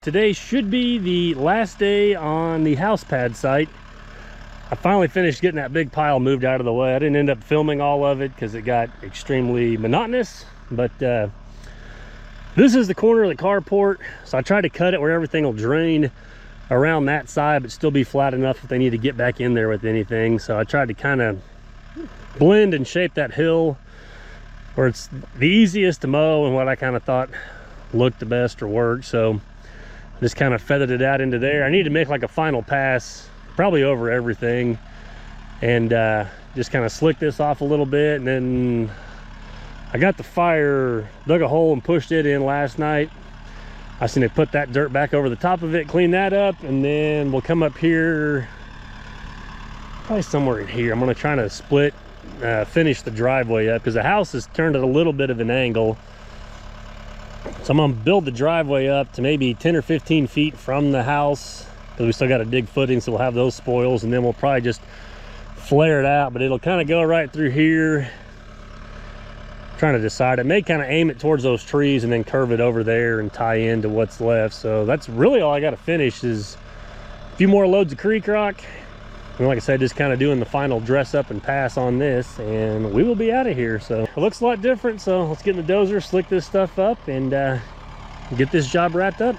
Today should be the last day on the house pad site. I finally finished getting that big pile moved out of the way. I didn't end up filming all of it because it got extremely monotonous, but this is the corner of the carport, so I tried to cut it where everything will drain around that side but still be flat enough if they need to get back in there with anything. So I tried to kind of blend and shape that hill where it's the easiest to mow and what I kind of thought looked the best or worked. So just kind of feathered it out into there. I need to make like a final pass, probably over everything, and just kind of slick this off a little bit. And then I got the fire, dug a hole and pushed it in last night. I just need to put that dirt back over the top of it, clean that up, and then we'll come up here, probably somewhere in here. I'm gonna try to split, finish the driveway up because the house is turned at a little bit of an angle. So I'm gonna build the driveway up to maybe 10 or 15 feet from the house because we still got to dig footings, so we'll have those spoils, and then we'll probably just flare it out, but it'll kind of go right through here. I'm trying to decide. I may kind of aim it towards those trees and then curve it over there and tie into what's left. So that's really all I got to finish, is a few more loads of creek rock. And like I said, just kind of doing the final dress up and pass on this, and we will be out of here. So it looks a lot different, so let's get in the dozer, slick this stuff up, and get this job wrapped up.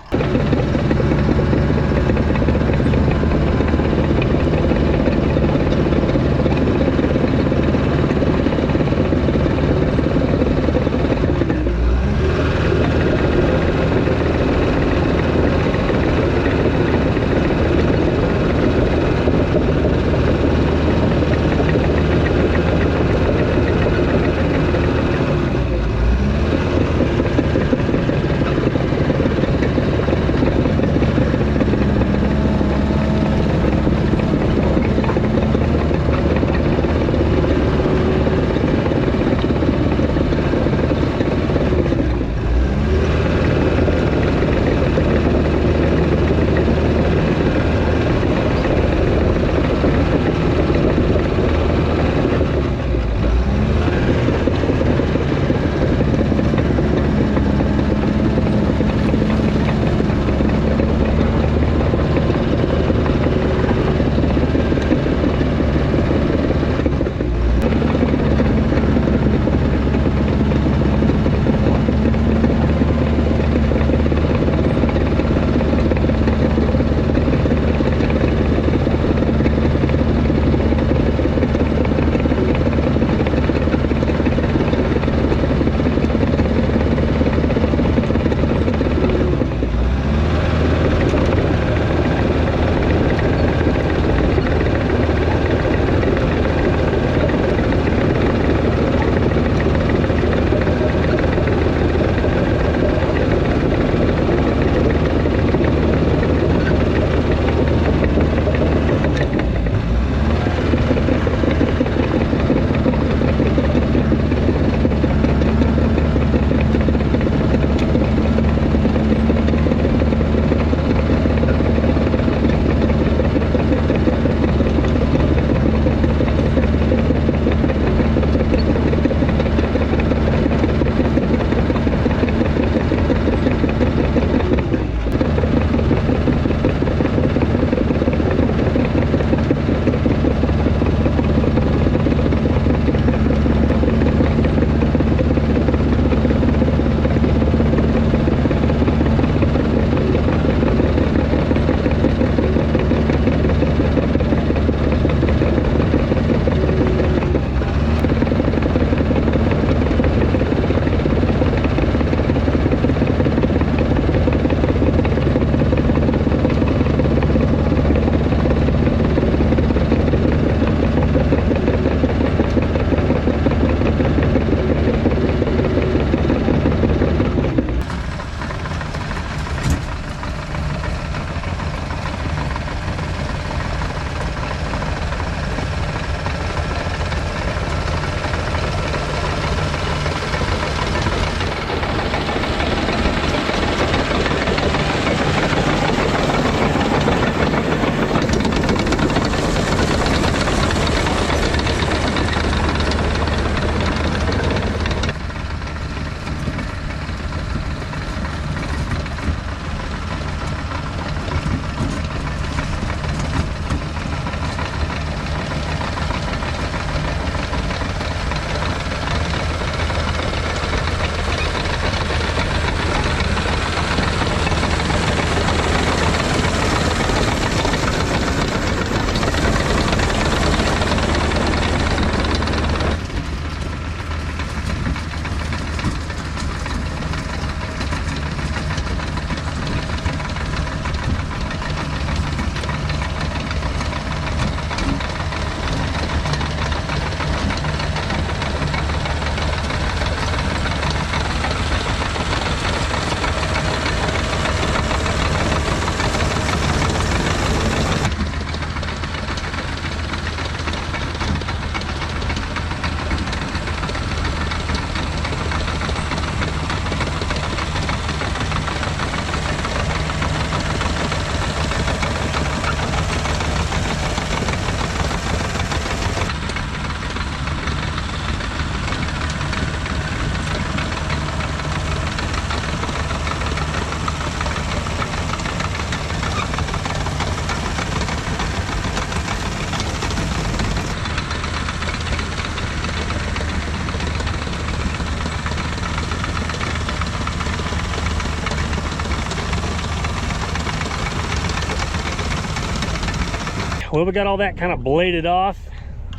well, we got all that kind of bladed off,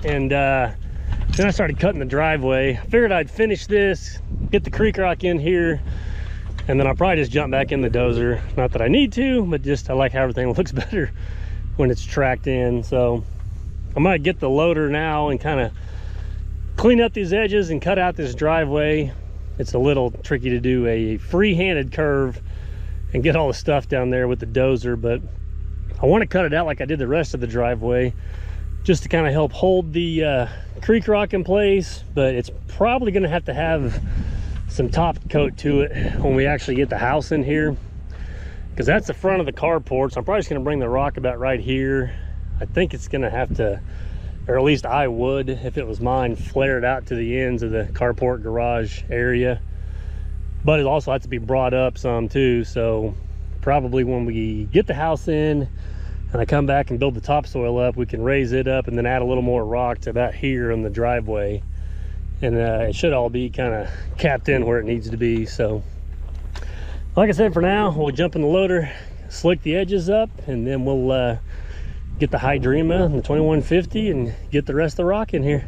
and then I started cutting the driveway. I figured I'd finish this, get the creek rock in here, and then I'll probably just jump back in the dozer. Not that I need to, but just I like how everything looks better when it's tracked in. So I'm gonna get the loader now and kind of clean up these edges and cut out this driveway. It's a little tricky to do a free-handed curve and get all the stuff down there with the dozer, but I want to cut it out like I did the rest of the driveway, just to kind of help hold the creek rock in place. But it's probably going to have some top coat to it when we actually get the house in here, because that's the front of the carport. So I'm probably just going to bring the rock about right here. I think it's going to have to, or at least I would, if it was mine, flare it out to the ends of the carport garage area. But it also has to be brought up some too. So probably when we get the house in and I come back and build the topsoil up, we can raise it up and then add a little more rock to about here in the driveway. And it should all be kind of capped in where it needs to be. So like I said, for now, we'll jump in the loader, slick the edges up, and then we'll get the Hydrema and the 2150 and get the rest of the rock in here.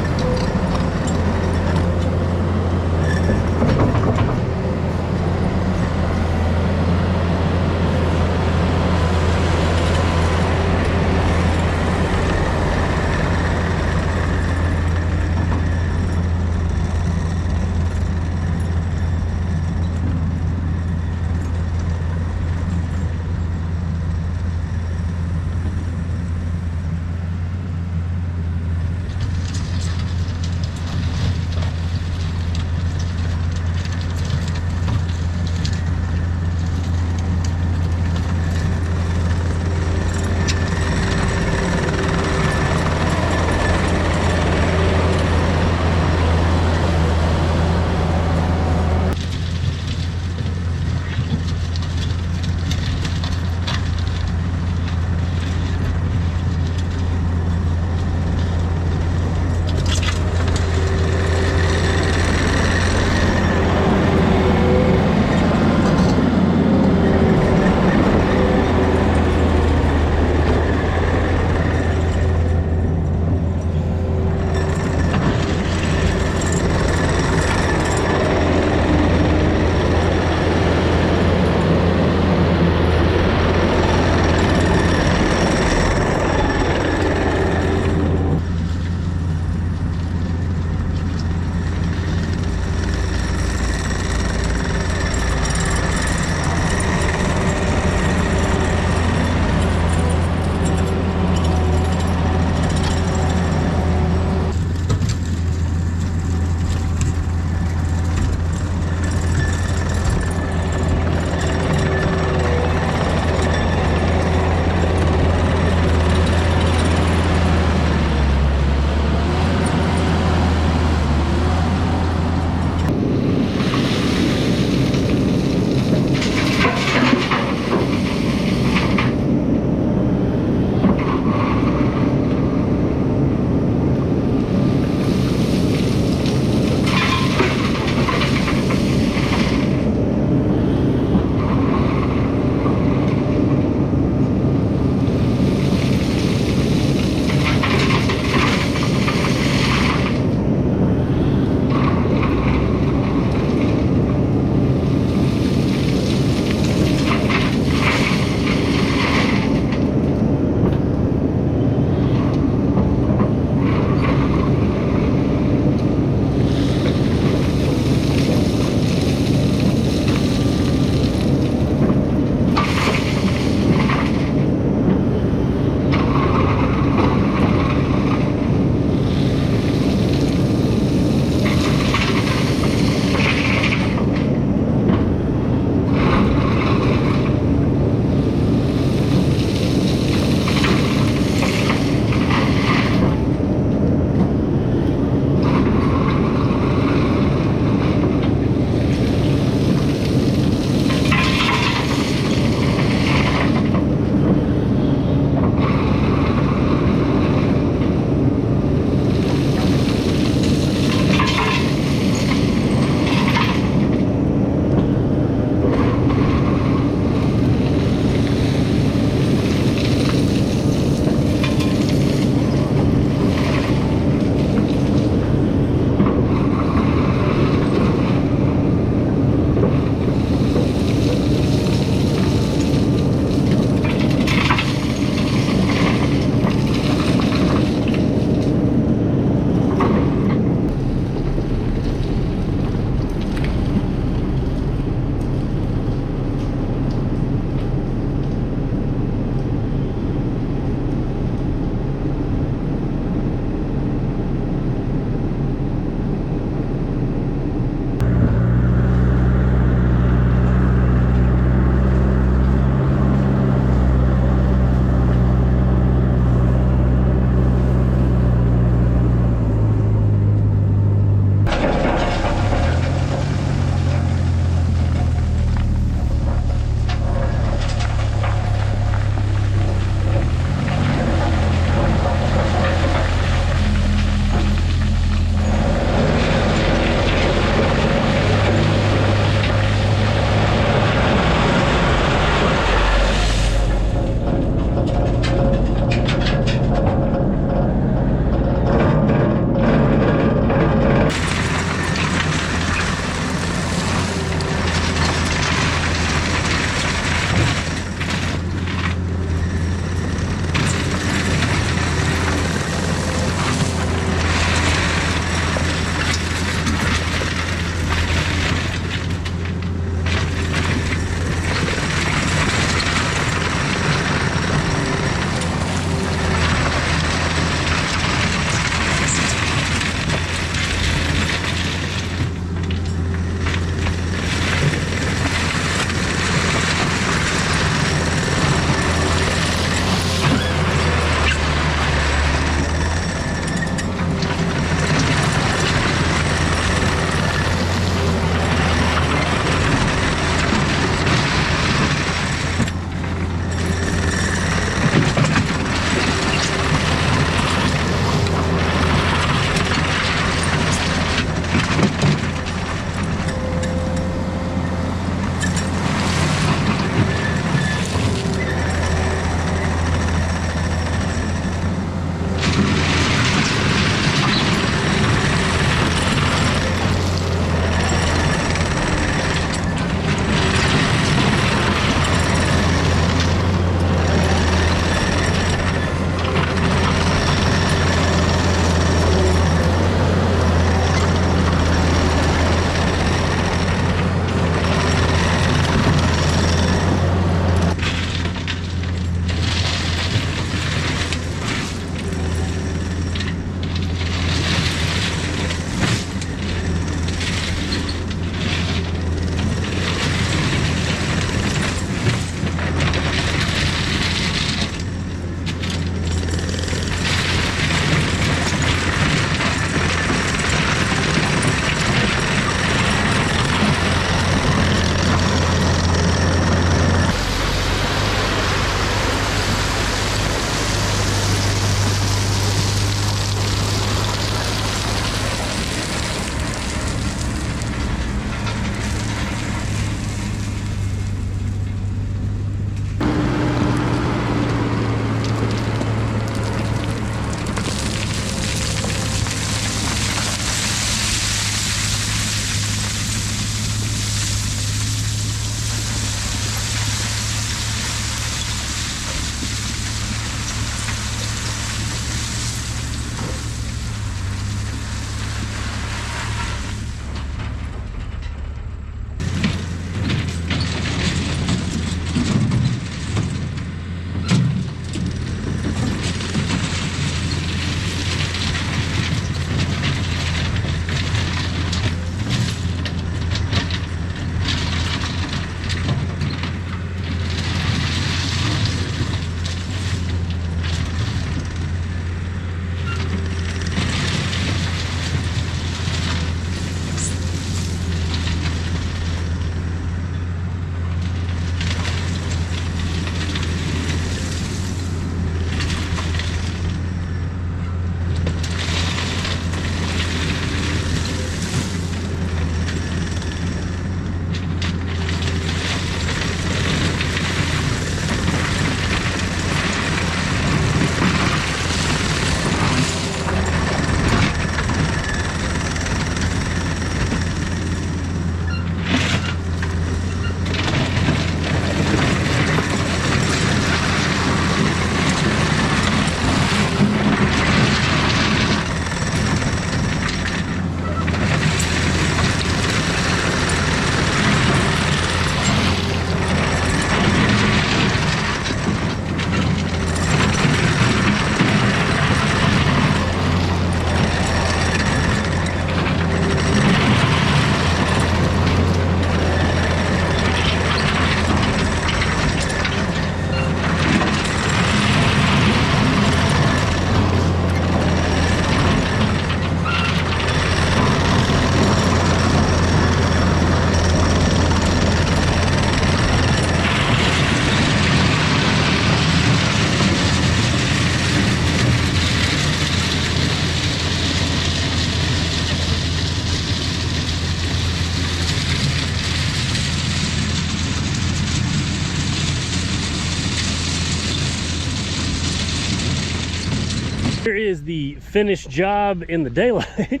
Here is the finished job in the daylight.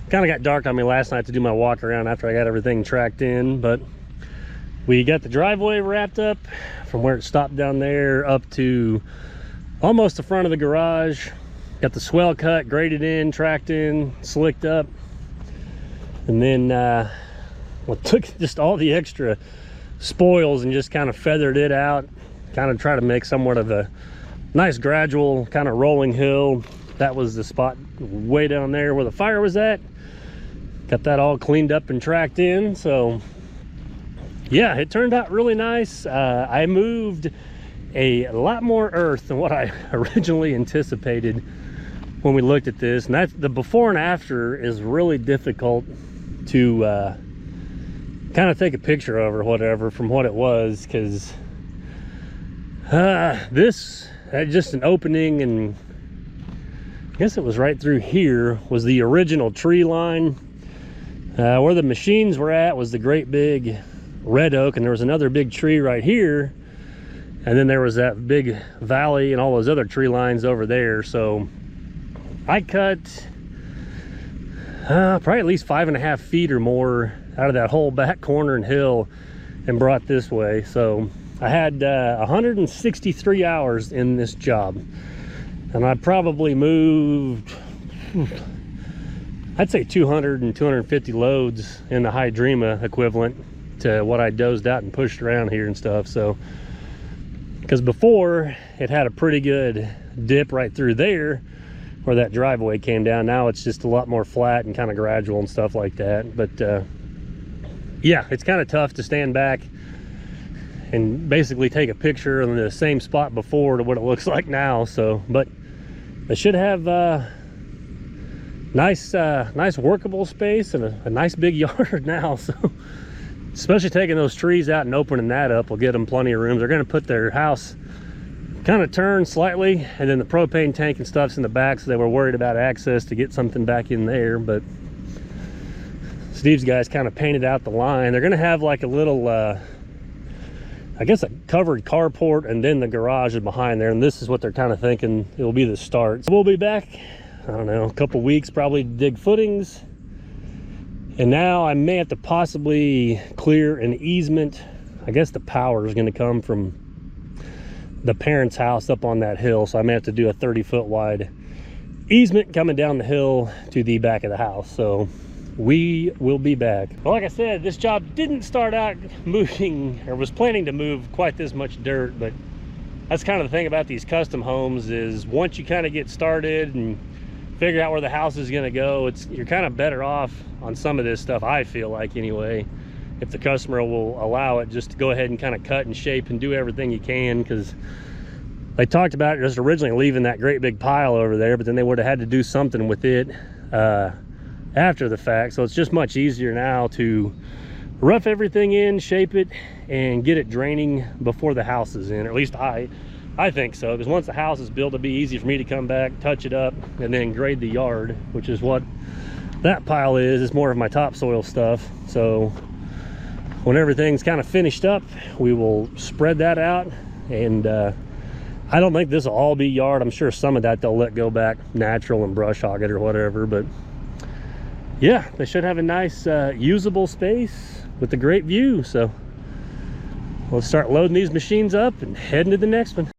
Kind of got dark on me last night to do my walk around after I got everything tracked in, but we got the driveway wrapped up from where it stopped down there up to almost the front of the garage. Got the swell cut, graded in, tracked in, slicked up. And then we took just all the extra spoils and just kind of feathered it out. Kind of try to make somewhat of a nice gradual kind of rolling hill. That was the spot way down there where the fire was at. Got that all cleaned up and tracked in. So yeah, it turned out really nice. I moved a lot more earth than what I originally anticipated when we looked at this, and that's the before and after is really difficult to kind of take a picture of or whatever from what it was, because this had just an opening, and I guess it was right through here was the original tree line. Where the machines were at was the great big red oak, and there was another big tree right here, and then there was that big valley and all those other tree lines over there. So I cut probably at least 5.5 feet or more out of that whole back corner and hill and brought this way. So I had 163 hours in this job, and I probably moved, I'd say 200 and 250 loads in the Hydrema equivalent to what I dozed out and pushed around here and stuff. So, because before it had a pretty good dip right through there where that driveway came down. Now it's just a lot more flat and kind of gradual and stuff like that. But yeah, it's kind of tough to stand back and basically take a picture in the same spot before to what it looks like now. So, but they should have nice workable space and a nice big yard now. So especially taking those trees out and opening that up will get them plenty of rooms. They're going to put their house kind of turned slightly, and then the propane tank and stuff's in the back, so they were worried about access to get something back in there. But Steve's guys kind of painted out the line. They're going to have like a little I guess a covered carport, and then the garage is behind there, and this is what they're kind of thinking it will be the start. So we'll be back, I don't know, a couple weeks probably to dig footings. And now I may have to possibly clear an easement. I guess the power is going to come from the parents' house up on that hill, so I may have to do a 30-foot wide easement coming down the hill to the back of the house. So we will be back. Well, like I said, this job didn't start out moving, or was planning to move quite this much dirt, but that's kind of the thing about these custom homes is once you kind of get started and figure out where the house is going to go, you're kind of better off on some of this stuff, I feel like anyway, if the customer will allow it, just to go ahead and kind of cut and shape and do everything you can. Because they talked about just originally leaving that great big pile over there, but then they would have had to do something with it after the fact. So it's just much easier now to rough everything in, shape it, and get it draining before the house is in. Or at least I think so, because once the house is built, it'll be easy for me to come back, touch it up, and then grade the yard, which is what that pile is. It's more of my topsoil stuff. So when everything's kind of finished up, we will spread that out. And I don't think this will all be yard. I'm sure some of that they'll let go back natural and brush hog it or whatever. But yeah, they should have a nice usable space with a great view. So we'll start loading these machines up and heading to the next one.